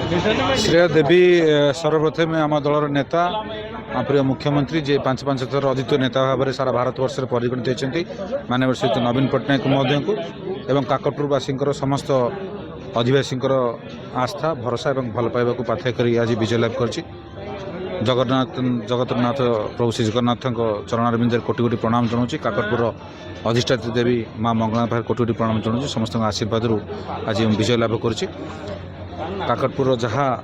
श्रेया देवी सर्वप्रथम आम दलर नेता प्रिय मुख्यमंत्री जे 5 थर अद्वितीय नेता भाव में सारा भारत वर्ष परिगणित होती माननीय श्रीयुत नवीन पट्टनायक महोदय को एवं काकटपुरवासी समस्त अधिवासी आस्था भरोसा और भल पाइबा पाथेय कर आज विजय लाभ कर जगन्नाथ प्रभु श्री जगन्नाथ चरणारविंद कोटि कोटि प्रणाम जनाऊँ काकटपुर अधिष्ठात्री देवी माँ मंगला पाखे कोटि कोटि प्रणाम जनाऊँ समस्त आशीर्वाद आज विजय लाभ कर काकटपुर जहाँ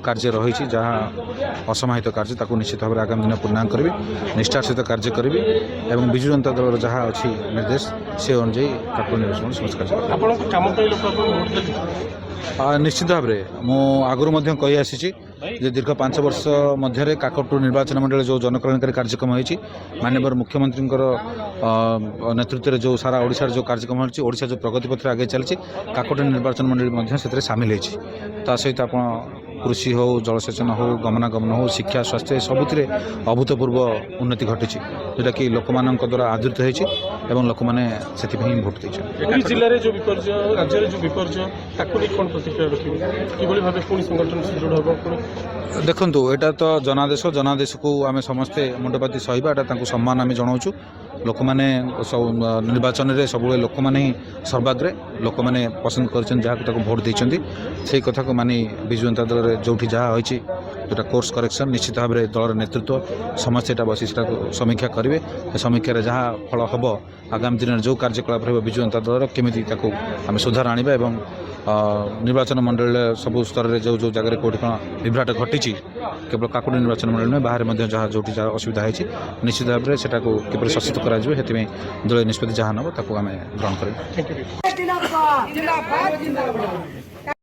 कार्य रही जहाँ असमाहित कार्य ताकू निश्चित भाव में आगामी दिन पूर्णांग करी निष्ठार सहित कार्य करी एवं विजु जनता दल जहाँ अच्छी निर्देश से अनुजाई काकटपुर निर्वाचन समस्त कार्य निश्चित भाव में मु आगुरी कही आसी दीर्घ 5 वर्ष मध्य काकटपुर निर्वाचन मंडल जो जनकल्याणकारी कार्यक्रम होती माननीय मुख्यमंत्री नेतृत्व में जो सारा ओडिशा जो कार्यक्रम होती ओडिशा जो प्रगति पथ आगे चलती काकटपुर निर्वाचन मंडल से सामिल होती सहित आप कृषि हो जलसेचन हो गमनागमन हो शिक्षा स्वास्थ्य सबुत अभूतपूर्व उन्नति घटी जोटा कि लोक मान द्वारा आदृत होती लोक मैंने से भोट देते जिले जो विपर्य राज्य जो विपर्य देखु यहाँ तो जनादेश जनादेश को आम समस्ते मुंडपाती सहबा यहाँ सम्मान आम जनाऊँ लोक मैंने निर्वाचन में सब लोक मैंने सर्वाग्रे लोक मैंने पसंद कर भोट देते से कथा को मानी विजु जनता दल जो जहाँ होती जोटा कोर्स करेक्शन निश्चित भाव में दलर नेतृत्व समस्ते बसी समीक्षा करेंगे समीक्षा जहाँ फल हम आगामी दिन में जो कार्यकलाप रहा विजु जनता दल केमी आम सुधार आने और निर्वाचन मंडल सब स्तर में जो जो जगह कौटी कौन विभ्राट घटी केवल काकटपुर निर्वाचन मंडल में बाहर जहाँ जो असुविधा होती निश्चित भाव में सेटा किपरि सशक्त कर दल निष्पत्ति जहाँ नब आम ग्रहण करें।